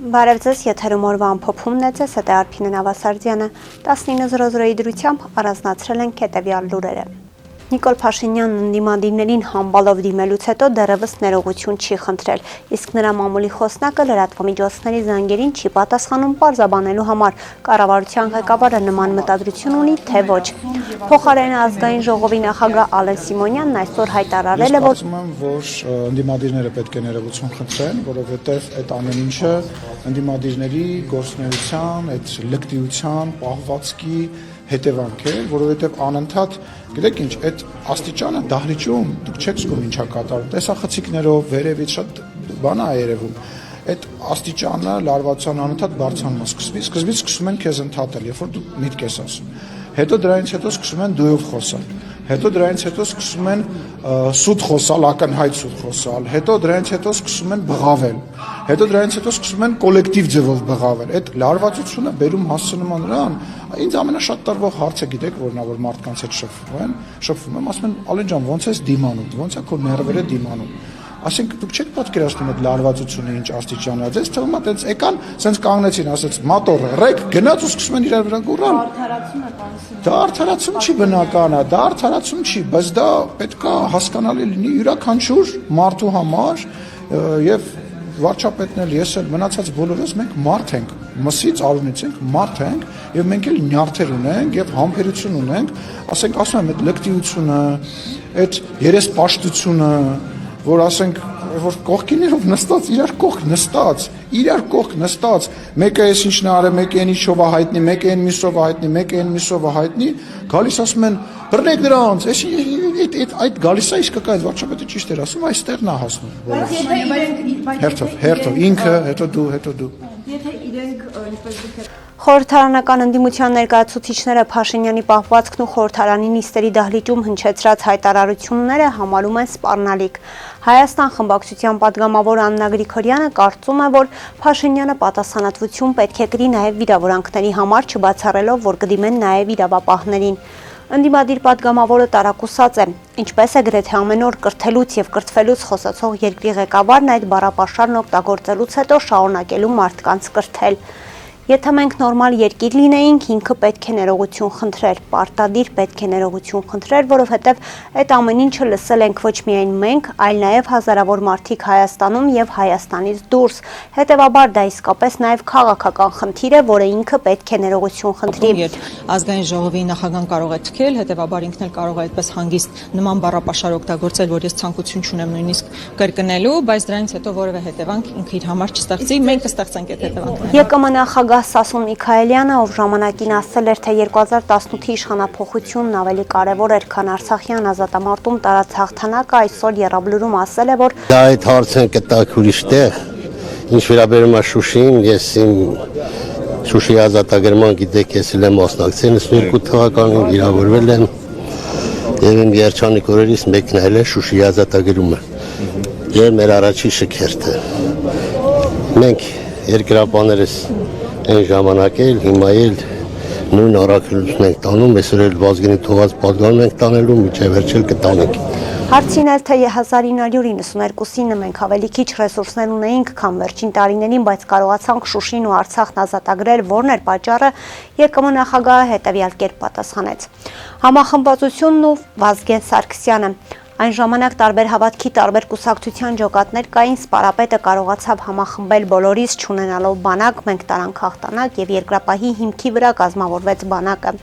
Բարև ձեզ, եթերում օրվա ամփոփումն է, ձեզ հետ է Արփինե Նավասարդյանը, 19:00-ի դրությամբ առանձնացրել ենք հետևյալ լուրերը։ Նիկոլ Փաշինյանն ընդդիմադիրներին համբալով դիմելուց հետո դեռևս ներողություն չի խնդրել, իսկ նրա մամուլի խոսնակը լրատվամիջոցների զանգերին չի պատասխանում պարզաբանելու համար, կառավարության ղեկավարը նման մտադրություն ունի, թե ոչ։ Փոխարենը ազգային ժողովի նախագահ Ալեն Սիմոնյանն այսօր հայտարարել է, որ ընդդիմադիրները պետք է ներողություն խնդրեն, որովհետև այդ ամեն ինչը ընդդիմադիրների գործունեության, այդ լկտիության, պահվածքի հետևանք է, որովհետև անընդհատ, գիտեք ինչ, այդ աստիճանը դահլիճում դուք չեք զգում ինչա կատարում, տեսախցիկներով, վերևից շատ բան է երևում, այդ աստիճանը լարվածության անընդհատ բարձրանում է, սկզբից սկսում են քեզ ընդհատել, երբ որ դու միտք ես ասում, հետո դրանից հետո սկսում են դույով խոսալ, հետո դրանից հետո սկսում են սուտ խոսալ, ակնհայտ սուտ խոսալ, հետո դրանից հետո սկսում են բղավել, հետո դրանից հետո սկսում են կոլեկտիվ ձևով բղավել, այդ լարվածությունը բերում հասցնում է նրան, ինձ ամենաշատ տարվող հարցը գիտեք որն է, որ մարդկանց հետ շփվում եմ, ասում են Ալեն ջան, ո՞նց ես դիմանում, ո՞նց է քո ներվերը դիմանում, ասենք դուք չեք պատկերացնում այդ լարվածությունը ինչ աստիճան է, ձեզ թվում է տենց եկան, սենց կանգնեցին, ասեց մատորը ռեկ, գնաց ու սկսում են իրար վրա գոռալ։ Դա արդարացում չի բնական է, դա արդարացում չի, բայց դա պետք է հասկանալի լինի յուրաքանչյուր մարդու համար եւ վարչապետն էլ ես էլ մնացած բոլորս մենք մարդ ենք, մսից արունից ենք մարդ ենք եւ մենք էլ նյարդեր ունենք եւ համբերություն ունենք, ասենք ասում եմ այդ լկտիությունը, այդ երեսպաշտությունը, որ ասենք որ կողքիներով նստած իրար կողք նստած մեկը էս ինչն է արել, մեկը այն ինչով է հայտնի, մեկը այն միսով է հայտնի, մեկը այն միսով է հայտնի, գալիս ասում են բռնեք դրանց, էս այդ գալիս է իսկ կայ վարչապետը ճիշտ էր ասում, այստեղն է հասնում։ Հերթով ինքը, հետո դու։ Եթե իրենք ինչպես դուք Խորհրդարանական ընդդիմության ներկայացուցիչները Փաշինյանի պահվածքն ու խորհրդարանի նիստերի դահլիճում հնչեցրած հայտարարությունները համարում են սպառնալիք։ Հայաստան խմբակցության պատգամավոր Աննա Գրիգորյանը կարծում է, որ Փաշինյանը պատասխանատվություն պետք է կրի նաև վիրավորանքների համար, չբացառելով, որ կդիմեն նաև իրավապահներին։ Ընդդիմադիր պատգամավորը տարակուսած է, ինչպես է գրեթե ամեն օր կրթելուց եւ կրթվելուց խոսացող երկրի ղեկավարն այդ բառապաշարն օգտագործելուց հետո շարունակելու մարդկանց կրթել։ Եթե մենք նորմալ երկիր լինեինք, ինքը պետք է ներողություն խնդրեր, պարտադիր պետք է ներողություն խնդրեր, որովհետև այդ ամեն ինչը լսել ենք ոչ միայն մենք, այլ նաև հազարավոր մարդիկ Հայաստանում եւ Հայաստանից դուրս։ Հետևաբար դա իսկապես նաև քաղաքական խնդիր է, որը ինքը պետք է ներողություն խնդրի։ Ազգային ժողովի նախագահան կարող է թքել, հետևաբար ինքն էլ կարող է այդպես հանգիստ նման բառապաշար օգտագործել, որ ես ցանկություն չունեմ նույնիսկ կրկնելու, բայց դրանից հետո որևէ հետևանք ինքը իր համար չստեղծի, մենք կստեղծենք այդ հետևանքները։ ԵԿՄ նախագահ Սասուն Միքայելյանը, ով ժամանակին ասել էր, թե 2018-ի իշխանափոխությունն ավելի կարևոր էր, քան Արցախյան ազատամարտում տարած հաղթանակը, այսօր Եռաբլուրում ասել է, որ դա այդ հարցը կտակ ուրիշ տեղ, ինչ վերաբերում է Շուշիին, ես իմ Շուշիի ազատագրման գիտեք, ես էլ եմ մասնակցել 92 թվականին վիրավորվել եմ եւ իմ երջանիկ օրերից մեկն էլ է Շուշիի ազատագրումը եւ մեր առաջի շքերթը։ Մենք երկրապաներս այն ժամանակ էլ, հիմա էլ նույն առաքելությունն ենք տանում, այսօր էլ Վազգենի թողած պատգամն ենք տանելու, մինչև վերջել կտանենք։ Հարցին էլ թե 1992-ին մենք ավելի քիչ ռեսուրսներ ունեինք, քան վերջին տարիներին, բայց կարողացանք Շուշին ու Արցախն ազատագրել, որն էր պատճառը, ԵԿՄ նախագահը հետևյալ կերպ պատասխանեց։ Համախմբվածությունն ու Վազգեն Սարգսյանը։ Այն ժամանակ տարբեր հավատքի, տարբեր կուսակցության ջոկատներ կային, սպարապետը կարողացավ համախմբել բոլորիս, չունենալով բանակ, մենք տարանք հաղթանակ եւ երկրապահի հիմքի վրա կազմավորվեց բանակը։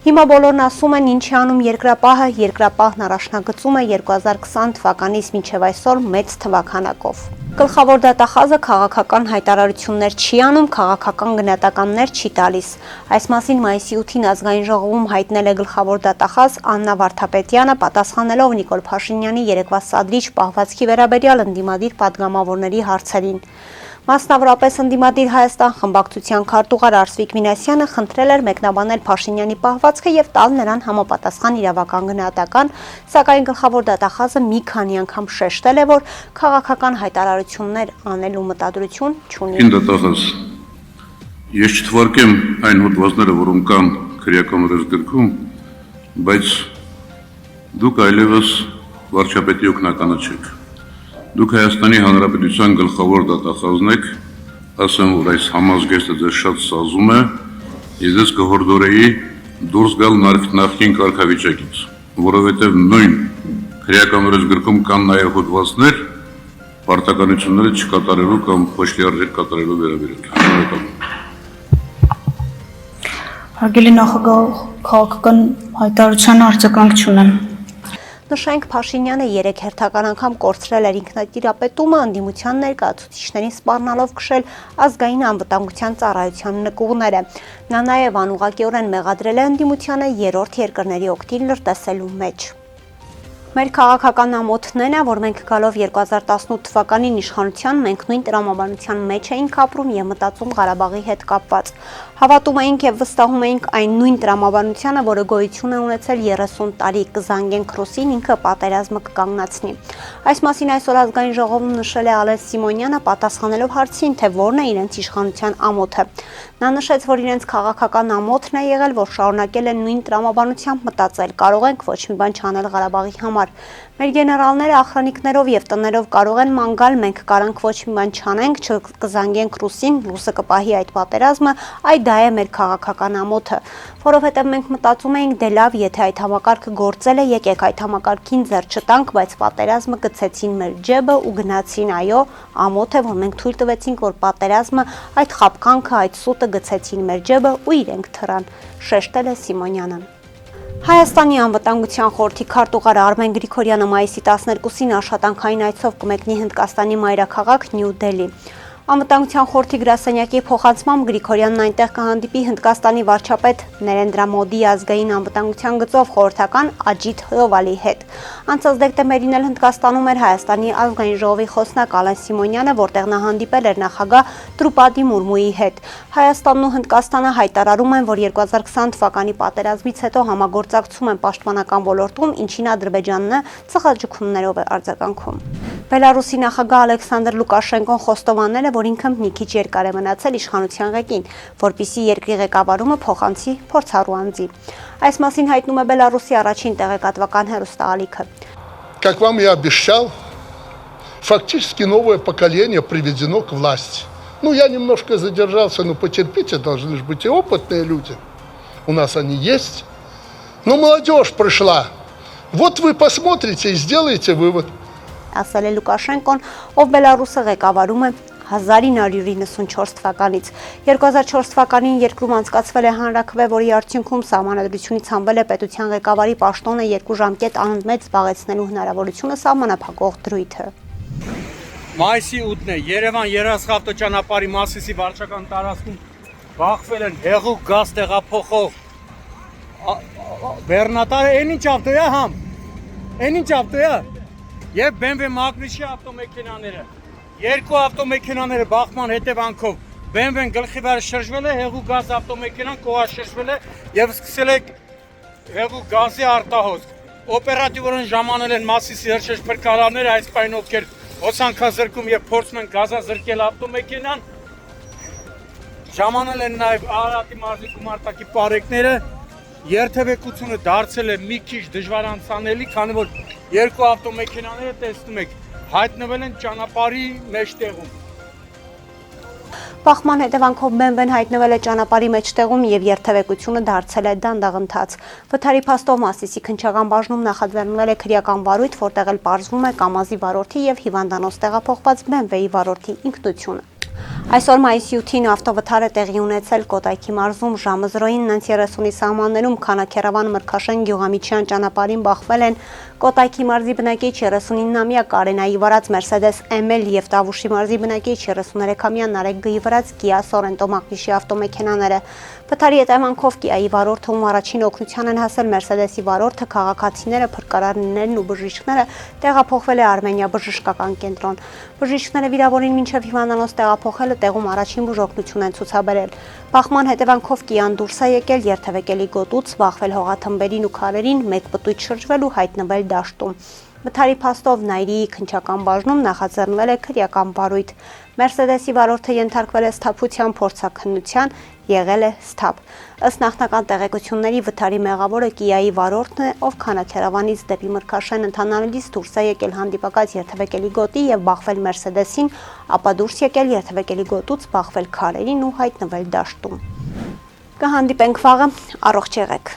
Հիմա բոլորն ասում են ինչ է անում երկրապահը, երկրապահն առաջնագծում է 2020 թվականից մինչև այսօր մեծ թվականակով։ Գլխավոր դատախազը քաղաքական հայտարարություններ չի անում, քաղաքական գնահատականներ չի տալիս։ Այս մասին մայիսի 8-ին ազգային ժողովում հայտնել է գլխավոր դատախազ Աննա Վարդապետյանը, պատասխանելով Նիկոլ Փաշինյանի երեկվա սադրիչ պահվածքի վերաբերյալ ընդդիմադիր պատգամավորների հարցերին։ Մասնավորապես ընդդիմադիր Հայաստան խմբակցության քարտուղար Արսվիկ Մինասյանը խնդրել էր մեկնաբանել Փաշինյանի պահվածքը եւ տալ նրան համապատասխան իրավական գնահատական, սակայն գլխավոր դատախազը մի քանի անգամ շեշտել է, որ քաղաքական հայտարարություններ անելու մտադրություն չունի։ Դատախազ, ես չթվարկեմ այն հոդվածները, որոնք կան քրեական օրենսգրքում, բայց դուք այլևս վարչապետի օգնականը չեք։ Դուք Հայաստանի Հանրապետության գլխավոր դատախազն եք ասեմ, որ այս համազգեստը ձեզ շատ սազում է, ես ձեզ կհորդորեի դուրս գալ նախկին կարգավիճակից, որովհետև նույն քրեական օրենսգրքում կան նաև հոդվածներ պարտականությունները չկատարելու կամ ոչ լիարժեք կատարելու վերաբերյալ։ Հարգելի նախագահ, քաղաքական հայտարարության արձագանք չունեմ։ Նշենք, Փաշինյանը 3 հերթական անգամ կորցրել էր ինքնատիրապետումը, ընդդիմության ներկայացուցիչներին սպառնալով քշել ազգային անվտանգության ծառայության նկուղները։ Նա նաև անուղղակիորեն մեղադրել է ընդդիմությանը երրորդ երկրների օգտին լրտեսելու մեջ։ Մեր քաղաքական ամոթն է, որ մենք գալով 2018 թվականին իշխանության, մենք նույն տրամաբանության մեջ էինք ապրում եւ մտածում Ղարաբաղի հետ կապված։ Հավատում էինք եւ վստահում էինք այն նույն տրամաբանությանը, որը գոյություն է ունեցել 30 տարի, կզանգենք Ռուսին, ինքը պատերազմը կկանգնացնի։ Այս մասին այսօր ազգային ժողովում նշել է Ալեն Սիմոնյանը, պատասխանելով հարցին, թե որն է իրենց իշխանության ամոթը։ Նա նշեց, որ իրենց քաղաքական ամոթն է եղել, որ շարունակել են նույն տրամաբանությամբ մտածել, կարող ենք ոչ մի բան չանել Ղարաբաղի համար։ Մեր գեներալները ախրանիկներով եւ տներով կարող են ման գալ, մենք կարանք ոչ մի բան չանենք, չկզանգենք Ռուսին, Ռուսը կպահի այդ պատերազմը, այդ դա է մեր քաղաքական ամոթը, որովհետեւ մենք մտածում էինք դե լավ, եթե այդ համակարգը գործել է, եկեք այդ համակարգին ձեռ չտանք, բայց պատերազմը գցեցին մեր ջեբը ու գնացին, այո, ամոթ է, որ մենք թույլ տվեցինք, որ պատերազմը, այդ խաբկանքը, այդ սուտը գցեցին մեր ջեբը ու իրենք թռան, շեշտել է Սիմոնյանը։ Հայաստանի անվտանգության խորհրդի քարտուղար Արմեն Գրիգորյանը մայիսի 12-ին աշխատանքային այցով կմեկնի Հնդկաստանի մայրաքաղաք Նյու Դելհի։ Անվտանգության խորհրդի գրասենյակի փոխանցմամբ Գրիգորյանն այնտեղ կհանդիպի Հնդկաստանի վարչապետ Ներենդրա Մոդիի ազգային անվտանգության գծով խորհրդական Աջիթ Դովալի հետ։ Անցած դեկտեմբերին էլ Հնդկաստանում էր Հայաստանի ազգային ժողովի խոսնակ Ալեն Սիմոնյանը, որտեղ նա հանդիպել էր նախագահ Տրուպադի Մուրմուի հետ։ Հայաստանն ու Հնդկաստանը հայտարարում են, որ 2020 թվականի պատերազմից հետո համագործակցում են պաշտպանական ոլորտում, ինչին Ադրբեջանն ծխաճուքումներով է արձագանքում։ Բելարուսի նախագահ Ալեքսանդր Լուկաշենկոն խոստովանել է, որ ինքը մի քիչ երկար է մնացել իշխանության ղեկին, որպեսզի երկրի ղեկավարումը փոխանցի փորձառու անձի։ Այս մասին հայտնում է Բելարուսի առաջին տեղեկատվական հեռուստաալիքը։ Как вам и обещал, фактически новое поколение приведено к власти. Ну, я немножко задержался, но потерпите, должны же быть и опытные люди. У нас они есть. Но молодежь пришла. Вот вы посмотрите и сделаете вывод. Ասել է Լուկաշենկոն, ով Բելարուսը ղեկավարում է 1994 թվականից։ 2004 թվականին երկրում անցկացվել է հանրաքվե, որի արդյունքում սահմանադրությունից հանվել է պետության ղեկավարի պաշտոնը 2 ժամկետ անընդմեջ զբաղեցնելու հնարավորությունը սահմանափակող դրույթը։ Մայիսի 8-ն է Երևան երասխավտոճանապարհի Մասիսի վարչական տարածքում բախվել են հեղուկ գազ տեղափոխող բեռնատարը, այն ինչ ավտո է համ, այն ինչ ավտո է եւ BMW Magnitschi ավտոմեքենաները, երկու ավտոմեքենաները բախման հետևանքով BMW-ն գլխի վրա շրջվել է, հեղուկ գազ ավտոմեքենան կողաշրջվել է եւ սկսել է հեղուկ գազի արտահոսք։ Օպերատիվորեն ժամանել են Մասիսի հրշեջ փրկարարները, այս պայն ովքեր հոսանքազրկում եւ փորձում են գազազրկել ավտոմեքենան, ժամանել են նաեւ Արարատի մարզի գումարտակի պարեկները, երթևեկությունը դարձել է մի քիչ դժվար անցանելի, քանի որ երկու ավտոմեքենաները տեսնում եք հայտնվել են ճանապարհի մեջտեղում։ Բախման հետևանքով BMW-ն հայտնվել է ճանապարհի մեջտեղում եւ երթևեկությունը դարձել է դանդաղընթաց։ Վթարի փաստով Մասիսի քնչական բաժնում նախաձեռնվել է քրեական վարույթ, որտեղ էլ պարզվում է Կամազի վարորդի եւ հիվանդանոց տեղափոխված BMW-ի վարորդի ինքնությունը։ Այսօր մայիսի 8-ին ավտովթար է տեղի ունեցել Կոտայքի մարզում ժամը 0:30-ի սահմաններում Քանաքերավան Մրգաշեն Գյուղամիջյան ճանապարհին բախվել են Կոտայքի մարզի բնակիչ 39-ամյա Կարենայի վարած Mercedes ML եւ Տավուշի մարզի բնակիչ 33-ամյա Նարեկ Գ-ի վարած Kia Sorento մակնիշի ավտոմեքենաները։ Վթարի հետևանքով Kia-ի վարորդը ում առաջին օգնության են հասել Mercedes-ի վարորդը, քաղաքացիները, փրկարարներն ու բժիշկները տեղափոխվել է Արմենիա բժշկական կենտրոն։ Բժիշկները վիրավորին մինչև հիվանդանոց տեղափոխելը տեղում առաջին բուժօգնություն են ցուցաբերել։ Բախման հետևանքով Կիան դուրս է եկել երթևեկելի գոտուց, բախվել հողաթմբերին ու քարերին, մեկ պտույտ շրջվել ու հայտնվել դաշտում։ Վթարի փաստով Նայրիի քնչական բաժնում նախաձեռնվել է քրեական վարույթ։ Mercedes-ի վարորդը ենթարկվել է սթափության փորձաքննության եղել է սթափ։ Ըստ նախնական տեղեկությունների վթարի մեղավորը Կիայի վարորդն է, ով Քանաքերավանից դեպի Մրգաշեն ընթանալից դուրս է եկել հանդիպակաց երթևեկելի գոտի եւ բախվել Մերսեդեսին, ապա դուրս եկել երթևեկելի գոտուց, բախվել քարերին ու հայտնվել դաշտում։ Կհանդիպենք վաղը, առողջ եղեք։